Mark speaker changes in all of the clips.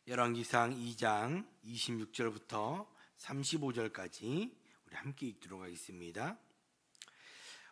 Speaker 1: 열왕기상 2장 26절부터 35절까지 우리 함께 읽도록 하겠습니다.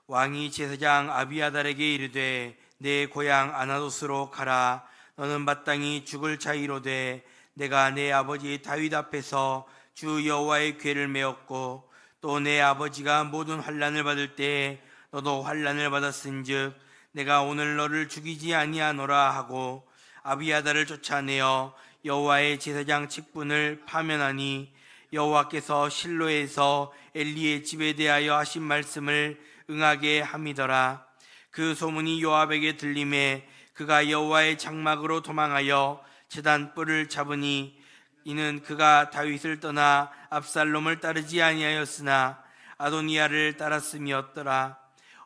Speaker 1: 왕이 제사장 아비아달에게 이르되 내 고향 아나도스로 가라. 너는 마땅히 죽을 자이로되 내가 내 아버지 다윗 앞에서 주 여호와의 궤를 메었고 또 내 아버지가 모든 환난을 받을 때에 너도 환난을 받았은즉 내가 오늘 너를 죽이지 아니하노라 하고 아비아달을 쫓아내어 여호와의 제사장 직분을 파면하니 여호와께서 실로에서 엘리의 집에 대하여 하신 말씀을 응하게 함이더라. 그 소문이 요압에게 들림에 그가 여호와의 장막으로 도망하여 제단 뿔을 잡으니 이는 그가 다윗을 떠나 압살롬을 따르지 아니하였으나 아도니아를 따랐음이었더라.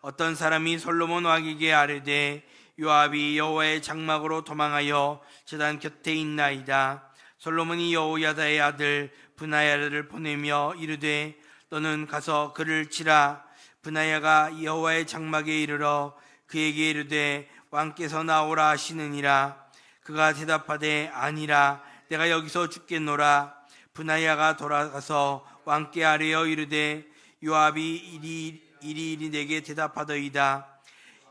Speaker 1: 어떤 사람이 솔로몬 왕에게 아뢰되 요압이 여호와의 장막으로 도망하여 제단 곁에 있나이다. 솔로몬이 여호야다의 아들 브나야를 보내며 이르되 너는 가서 그를 치라. 브나야가 여호와의 장막에 이르러 그에게 이르되 왕께서 나오라 하시느니라. 그가 대답하되 아니라 내가 여기서 죽겠노라. 브나야가 돌아가서 왕께 아뢰어 이르되 요압이 이리 내게 대답하더이다.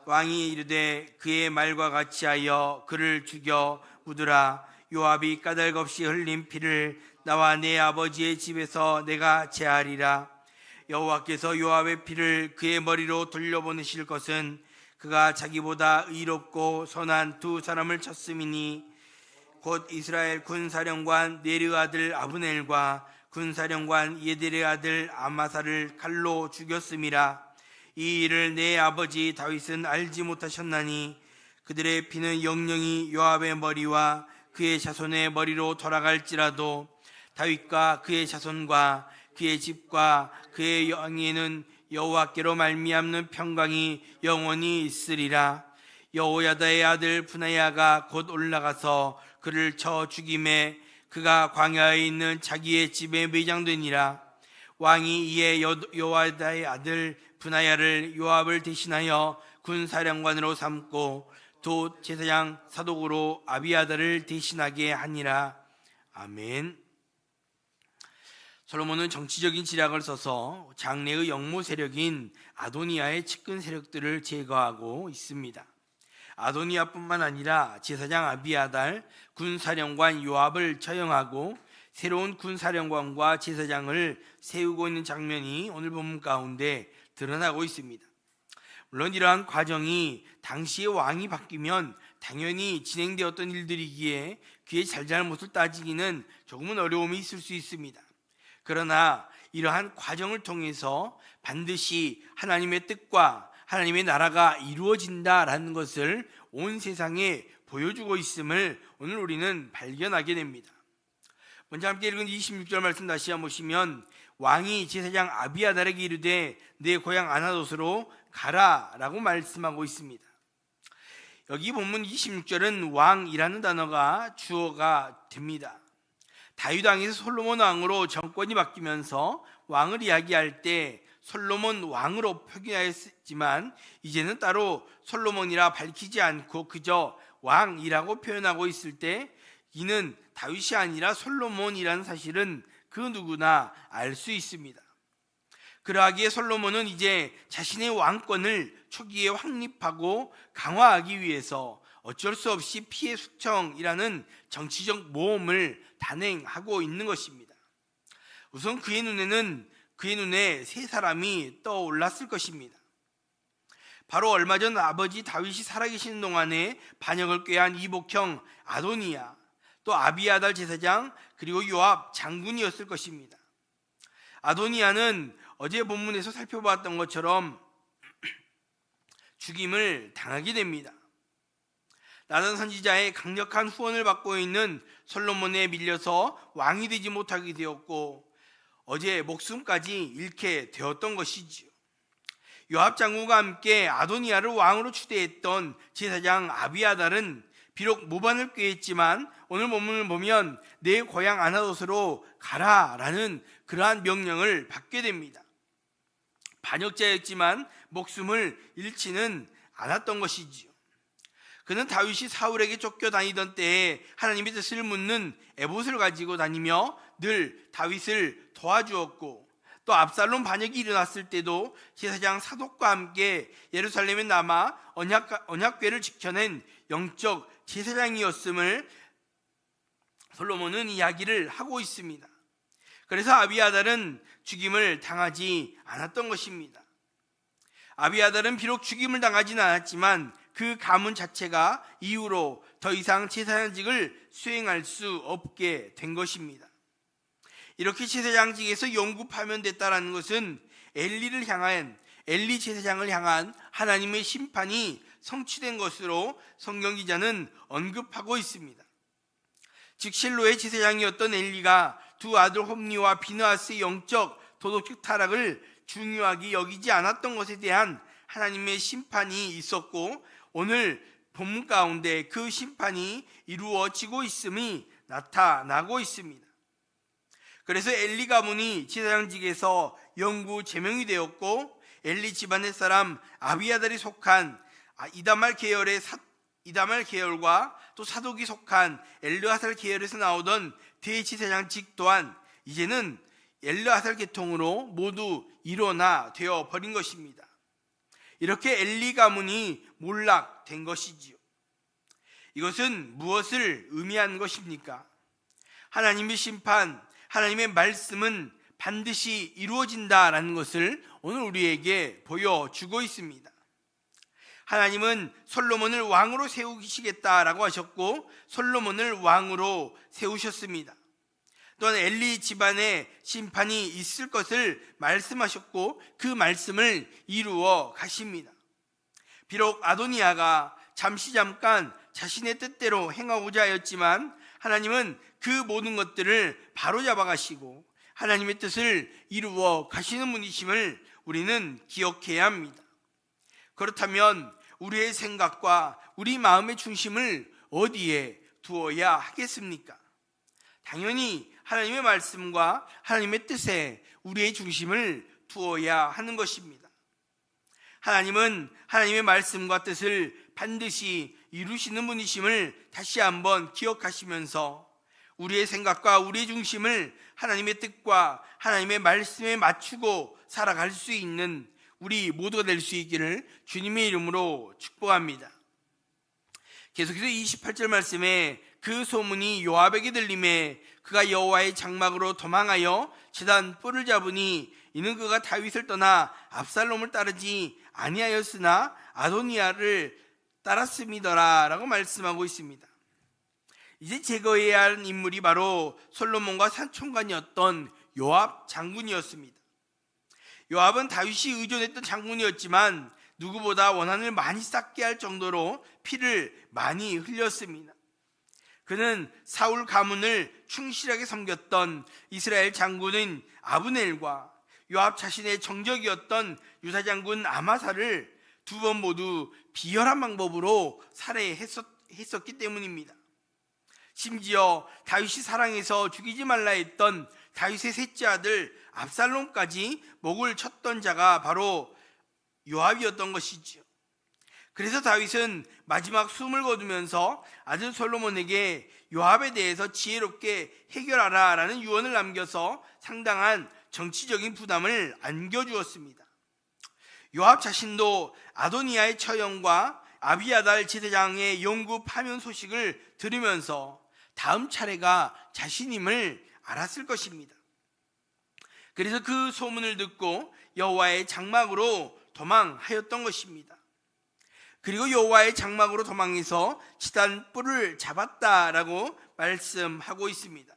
Speaker 1: 왕이 이르되 그의 말과 같이 하여 그를 죽여 묻으라. 요압이 까닭없이 흘린 피를 나와 내 아버지의 집에서 내가 제하리라. 여호와께서 요압의 피를 그의 머리로 돌려보내실 것은 그가 자기보다 의롭고 선한 두 사람을 쳤음이니 곧 이스라엘 군사령관 네르 아들 아브넬과 군사령관 예델의 아들 아마사를 칼로 죽였음이라. 이 일을 내 아버지 다윗은 알지 못하셨나니 그들의 피는 영영이 요압의 머리와 그의 자손의 머리로 돌아갈지라도 다윗과 그의 자손과 그의 집과 그의 영예는 여호와께로 말미암는 평강이 영원히 있으리라. 여호야다의 아들 브나야가 곧 올라가서 그를 쳐 죽임에 그가 광야에 있는 자기의 집에 매장되니라. 왕이 이에 여호야다의 아들 브나야를 요압을 대신하여 군사령관으로 삼고 또 제사장 사독으로 아비아달을 대신하게 하니라. 아멘. 솔로몬은 정치적인 지략을 써서 장래의 영모 세력인 아도니아의 측근 세력들을 제거하고 있습니다. 아도니아뿐만 아니라 제사장 아비아달, 군사령관 요압을 처형하고 새로운 군사령관과 제사장을 세우고 있는 장면이 오늘 본문 가운데 드러나고 있습니다. 물론 이러한 과정이 당시의 왕이 바뀌면 당연히 진행되었던 일들이기에 그의 잘잘못을 따지기는 조금은 어려움이 있을 수 있습니다. 그러나 이러한 과정을 통해서 반드시 하나님의 뜻과 하나님의 나라가 이루어진다라는 것을 온 세상에 보여주고 있음을 오늘 우리는 발견하게 됩니다. 먼저 함께 읽은 26절 말씀 다시 한번 보시면 왕이 제사장 아비아달에게 이르되 내 고향 아나도스로 가라 라고 말씀하고 있습니다. 여기 본문 26절은 왕이라는 단어가 주어가 됩니다. 다윗 왕에서 솔로몬 왕으로 정권이 바뀌면서 왕을 이야기할 때 솔로몬 왕으로 표기하였지만 이제는 따로 솔로몬이라 밝히지 않고 그저 왕이라고 표현하고 있을 때 이는 다윗이 아니라 솔로몬이라는 사실은 그 누구나 알 수 있습니다. 그러하기에 솔로몬은 이제 자신의 왕권을 초기에 확립하고 강화하기 위해서 어쩔 수 없이 피해 숙청이라는 정치적 모험을 단행하고 있는 것입니다. 우선 그의 눈에 세 사람이 떠올랐을 것입니다. 바로 얼마 전 아버지 다윗이 살아계시는 동안에 반역을 꾀한 이복형 아도니아, 또 아비아달 제사장, 그리고 요압 장군이었을 것입니다. 아도니아는 어제 본문에서 살펴봤던 것처럼 죽임을 당하게 됩니다. 나단 선지자의 강력한 후원을 받고 있는 솔로몬에 밀려서 왕이 되지 못하게 되었고 어제 목숨까지 잃게 되었던 것이지요. 요압 장군과 함께 아도니아를 왕으로 추대했던 제사장 아비아달은 비록 모반을 꾀했지만 오늘 본문을 보면 내 고향 아나도스로 가라라는 그러한 명령을 받게 됩니다. 반역자였지만 목숨을 잃지는 않았던 것이지요. 그는 다윗이 사울에게 쫓겨다니던 때에 하나님의 뜻을 묻는 에봇을 가지고 다니며 늘 다윗을 도와주었고, 또 압살롬 반역이 일어났을 때도 제사장 사독과 함께 예루살렘에 남아 언약궤를 지켜낸 영적 제사장이었음을 솔로몬은 이야기를 하고 있습니다. 그래서 아비아달은 죽임을 당하지 않았던 것입니다. 아비아달은 비록 죽임을 당하지는 않았지만 그 가문 자체가 이후로 더 이상 제사장직을 수행할 수 없게 된 것입니다. 이렇게 제사장직에서 영구 파면됐다라는 것은 엘리 제사장을 향한 하나님의 심판이 성취된 것으로 성경 기자는 언급하고 있습니다. 즉 실로의 제사장이었던 엘리가 두 아들 홈리와 비느하스의 영적 도덕적 타락을 중요하게 여기지 않았던 것에 대한 하나님의 심판이 있었고, 오늘 본문 가운데 그 심판이 이루어지고 있음이 나타나고 있습니다. 그래서 엘리 가문이 제사장직에서 영구 제명이 되었고, 엘리 집안의 사람 아비아달이 속한 이다말 계열과 또 사독이 속한 엘르아살 계열에서 나오던 대제사장직 또한 이제는 엘르아살 계통으로 모두 일어나 되어 버린 것입니다. 이렇게 엘리 가문이 몰락된 것이지요. 이것은 무엇을 의미하는 것입니까? 하나님의 심판, 하나님의 말씀은 반드시 이루어진다라는 것을 오늘 우리에게 보여주고 있습니다. 하나님은 솔로몬을 왕으로 세우시겠다라고 하셨고, 솔로몬을 왕으로 세우셨습니다. 또한 엘리 집안에 심판이 있을 것을 말씀하셨고, 그 말씀을 이루어 가십니다. 비록 아도니아가 잠깐 자신의 뜻대로 행하고자 하였지만 하나님은 그 모든 것들을 바로잡아 가시고 하나님의 뜻을 이루어 가시는 분이심을 우리는 기억해야 합니다. 그렇다면 우리의 생각과 우리 마음의 중심을 어디에 두어야 하겠습니까? 당연히 하나님의 말씀과 하나님의 뜻에 우리의 중심을 두어야 하는 것입니다. 하나님은 하나님의 말씀과 뜻을 반드시 이루시는 분이심을 다시 한번 기억하시면서 우리의 생각과 우리의 중심을 하나님의 뜻과 하나님의 말씀에 맞추고 살아갈 수 있는 우리 모두가 될 수 있기를 주님의 이름으로 축복합니다. 계속해서 28절 말씀에 그 소문이 요압에게 들림에 그가 여호와의 장막으로 도망하여 제단 뿔을 잡으니 이는 그가 다윗을 떠나 압살롬을 따르지 아니하였으나 아도니아를 따랐음이더라 라고 말씀하고 있습니다. 이제 제거해야 할 인물이 바로 솔로몬과 사총관이었던 요압 장군이었습니다. 요압은 다윗이 의존했던 장군이었지만 누구보다 원한을 많이 쌓게 할 정도로 피를 많이 흘렸습니다. 그는 사울 가문을 충실하게 섬겼던 이스라엘 장군인 아브넬과 요압 자신의 정적이었던 유다 장군 아마사를 두 번 모두 비열한 방법으로 살해했었기 때문입니다. 심지어 다윗이 사랑해서 죽이지 말라 했던 다윗의 셋째 아들 압살롬까지 목을 쳤던 자가 바로 요압이었던 것이지요. 그래서 다윗은 마지막 숨을 거두면서 아들 솔로몬에게 요압에 대해서 지혜롭게 해결하라 라는 유언을 남겨서 상당한 정치적인 부담을 안겨주었습니다. 요압 자신도 아도니아의 처형과 아비아달 제사장의 영구 파면 소식을 들으면서 다음 차례가 자신임을 알았을 것입니다. 그래서 그 소문을 듣고 여호와의 장막으로 도망하였던 것입니다. 그리고 여호와의 장막으로 도망해서 지단 뿔을 잡았다라고 말씀하고 있습니다.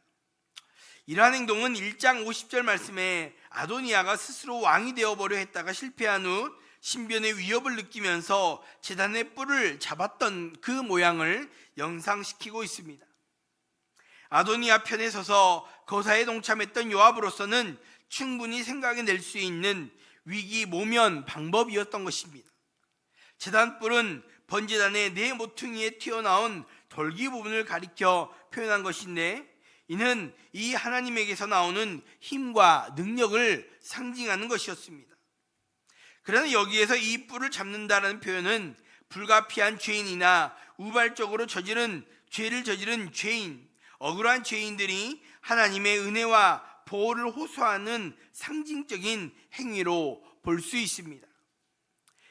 Speaker 1: 이러한 행동은 1장 50절 말씀에 아도니아가 스스로 왕이 되어버려 했다가 실패한 후 신변의 위협을 느끼면서 제단의 뿔을 잡았던 그 모양을 연상시키고 있습니다. 아도니아 편에 서서 거사에 동참했던 요압으로서는 충분히 생각해낼 수 있는 위기 모면 방법이었던 것입니다. 제단뿔은 번제단의 네 모퉁이에 튀어나온 돌기 부분을 가리켜 표현한 것인데, 이는 이 하나님에게서 나오는 힘과 능력을 상징하는 것이었습니다. 그러나 여기에서 이 뿔을 잡는다는 표현은 불가피한 죄인이나 우발적으로 죄를 저지른 죄인, 억울한 죄인들이 하나님의 은혜와 보호를 호소하는 상징적인 행위로 볼 수 있습니다.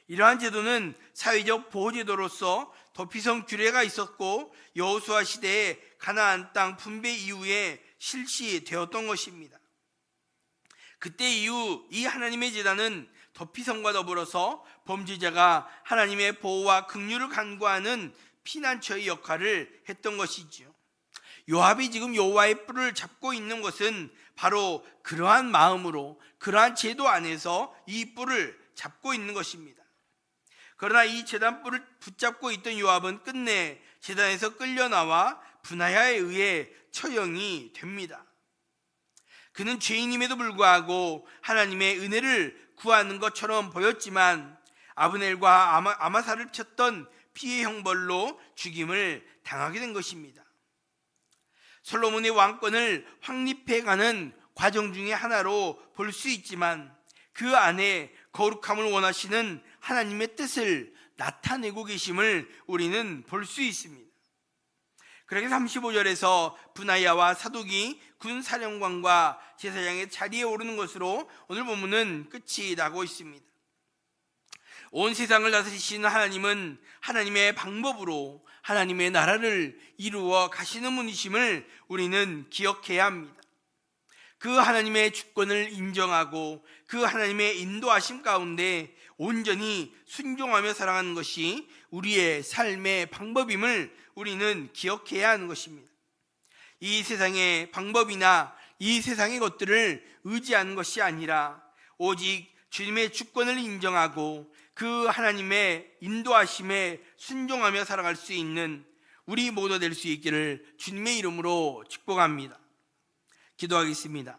Speaker 1: 이러한 제도는 사회적 보호제도로서 도피성 규례가 있었고 여호수아 시대에 가나안 땅 분배 이후에 실시되었던 것입니다. 그때 이후 이 하나님의 제단은 도피성과 더불어서 범죄자가 하나님의 보호와 긍휼을 간구하는 피난처의 역할을 했던 것이지요. 요압이 지금 여호와의 뿔을 잡고 있는 것은 바로 그러한 마음으로, 그러한 제도 안에서 이 뿔을 잡고 있는 것입니다. 그러나 이 제단 뿔을 붙잡고 있던 요압은 끝내 제단에서 끌려나와 분하야에 의해 처형이 됩니다. 그는 죄인임에도 불구하고 하나님의 은혜를 구하는 것처럼 보였지만 아브넬과 아마사를 쳤던 피해 형벌로 죽임을 당하게 된 것입니다. 솔로몬의 왕권을 확립해가는 과정 중에 하나로 볼 수 있지만 그 안에 거룩함을 원하시는 하나님의 뜻을 나타내고 계심을 우리는 볼 수 있습니다. 그렇게 35절에서 분하야와 사독이 군사령관과 제사장의 자리에 오르는 것으로 오늘 본문은 끝이 나고 있습니다. 온 세상을 다스리시는 하나님은 하나님의 방법으로 하나님의 나라를 이루어 가시는 분이심을 우리는 기억해야 합니다. 그 하나님의 주권을 인정하고 그 하나님의 인도하심 가운데 온전히 순종하며 살아가는 것이 우리의 삶의 방법임을 우리는 기억해야 하는 것입니다. 이 세상의 방법이나 이 세상의 것들을 의지하는 것이 아니라 오직 주님의 주권을 인정하고 그 하나님의 인도하심에 순종하며 살아갈 수 있는 우리 모두 될 수 있기를 주님의 이름으로 축복합니다. 기도하겠습니다.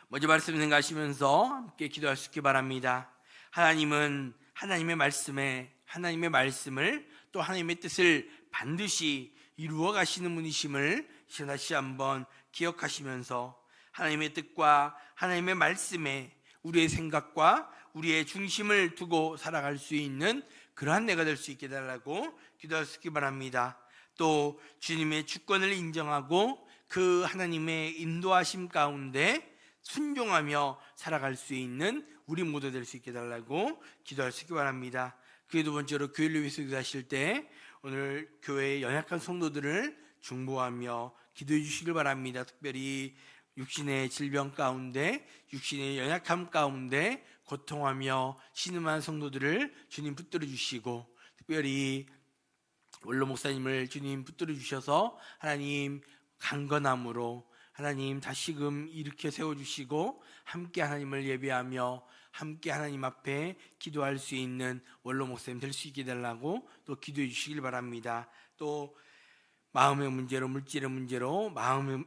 Speaker 1: 먼저 말씀 생각하시면서 함께 기도할 수 있기 바랍니다. 하나님은 하나님의 말씀을 또 하나님의 뜻을 반드시 이루어 가시는 분이심을 다시 한번 기억하시면서 하나님의 뜻과 하나님의 말씀에 우리의 생각과 우리의 중심을 두고 살아갈 수 있는 그러한 내가 될 수 있게 해달라고 기도할 수 있기 바랍니다. 또 주님의 주권을 인정하고 그 하나님의 인도하심 가운데 순종하며 살아갈 수 있는 우리 모두 될 수 있게 해달라고 기도할 수 있기 바랍니다. 그 두 번째로 교회를 위해서 기도하실 때 오늘 교회의 연약한 성도들을 중보하며 기도해 주시길 바랍니다. 특별히 육신의 질병 가운데, 육신의 연약함 가운데 고통하며 신음한 성도들을 주님 붙들어 주시고, 특별히 원로 목사님을 주님 붙들어 주셔서 하나님 강건함으로 하나님 다시금 일으켜 세워주시고 함께 하나님을 예배하며 함께 하나님 앞에 기도할 수 있는 원로 목사님 될 수 있게 해달라고 또 기도해 주시길 바랍니다. 또 마음의 문제로, 물질의 문제로, 마음의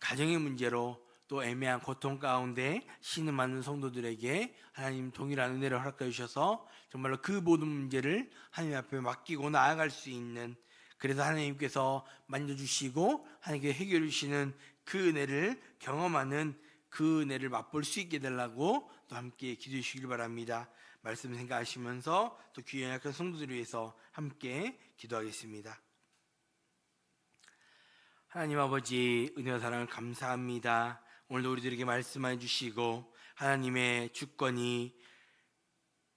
Speaker 1: 가정의 문제로 또 애매한 고통 가운데 신음하는 성도들에게 하나님 동일한 은혜를 허락해 주셔서 정말로 그 모든 문제를 하나님 앞에 맡기고 나아갈 수 있는, 그래서 하나님께서 만져주시고 하나님께 해결해 주시는 그 은혜를 경험하는 그 은혜를 맛볼 수 있게 되려고 또 함께 기도해 주시길 바랍니다. 말씀 생각하시면서 또 귀한 약한 성도들을 위해서 함께 기도하겠습니다. 하나님 아버지, 은혜와 사랑을 감사합니다. 오늘도 우리들에게 말씀해 주시고 하나님의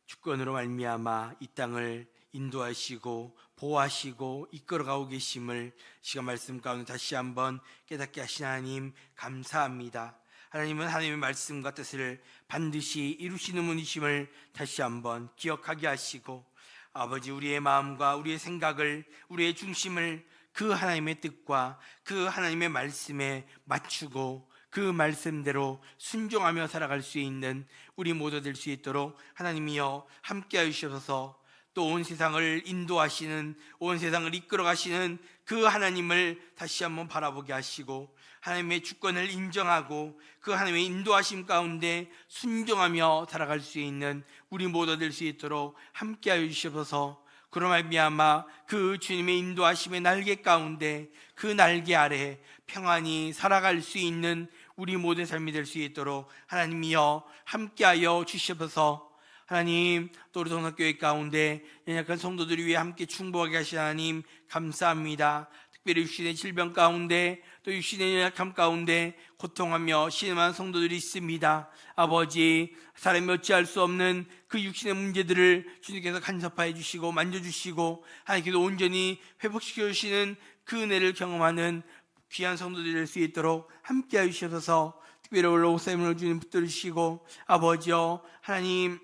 Speaker 1: 주권으로 말미암아 이 땅을 인도하시고 보호하시고 이끌어가고 계심을 시간 말씀 가운데 다시 한번 깨닫게 하신 하나님 감사합니다. 하나님은 하나님의 말씀과 뜻을 반드시 이루시는 분이심을 다시 한번 기억하게 하시고, 아버지, 우리의 마음과 우리의 생각을, 우리의 중심을 그 하나님의 뜻과 그 하나님의 말씀에 맞추고 그 말씀대로 순종하며 살아갈 수 있는 우리 모두 될 수 있도록 하나님이여 함께하여 주셔서 또 온 세상을 인도하시는, 온 세상을 이끌어 가시는 그 하나님을 다시 한번 바라보게 하시고 하나님의 주권을 인정하고 그 하나님의 인도하심 가운데 순종하며 살아갈 수 있는 우리 모두 될 수 있도록 함께하여 주셔서, 그로 말미암아 그 주님의 인도하심의 날개 가운데 그 날개 아래 평안히 살아갈 수 있는 우리 모두의 삶이 될 수 있도록 하나님이여 함께하여 주셔서 하나님, 또 우리 동학교회 가운데 연약한 성도들을 위해 함께 충복하게 하신 하나님 감사합니다. 특별히 육신의 질병 가운데 또 육신의 연약함 가운데 고통하며 신음하는 성도들이 있습니다. 아버지, 사람이 어찌할 수 없는 그 육신의 문제들을 주님께서 간섭하여 주시고 만져주시고 하나님께서 온전히 회복시켜 주시는 그 은혜를 경험하는 귀한 성도들이 될 수 있도록 함께하여 주셔서 특별히 오늘 목사님을 주님 붙들으시고 아버지여 하나님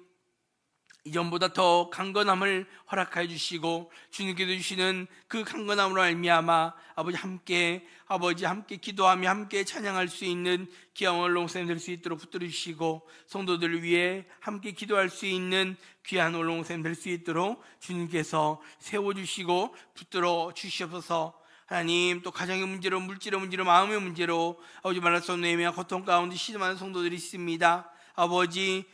Speaker 1: 이전보다 더 강건함을 허락하여 주시고 주님께서 주시는 그 강건함으로 말미암아 아버지 함께 기도하며 함께 찬양할 수 있는 귀한 올롱쌤 될 수 있도록 붙들어 주시고 성도들을 위해 함께 기도할 수 있는 귀한 올롱쌤 될 수 있도록 주님께서 세워주시고 붙들어 주시옵소서. 하나님, 또 가정의 문제로 물질의 문제로 마음의 문제로 아버지 말할 수 없는 애매한 고통 가운데 시름하는 성도들이 있습니다. 아버지,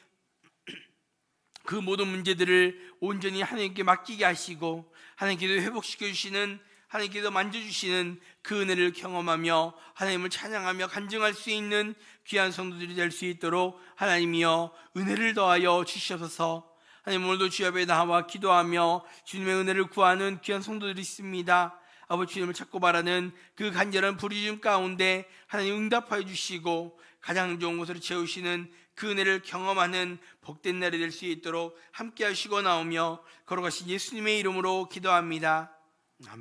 Speaker 1: 그 모든 문제들을 온전히 하나님께 맡기게 하시고 하나님께서 회복시켜 주시는, 하나님께서 만져주시는 그 은혜를 경험하며 하나님을 찬양하며 간증할 수 있는 귀한 성도들이 될 수 있도록 하나님이여 은혜를 더하여 주시옵소서. 하나님, 오늘도 주 앞에 나와 기도하며 주님의 은혜를 구하는 귀한 성도들이 있습니다. 아버지, 주님을 찾고 바라는 그 간절한 부르짖음 가운데 하나님 응답하여 주시고 가장 좋은 곳으로 채우시는 그 은혜를 경험하는 복된 날이 될 수 있도록 함께 하시고 나오며 걸어가신 예수님의 이름으로 기도합니다. 아멘.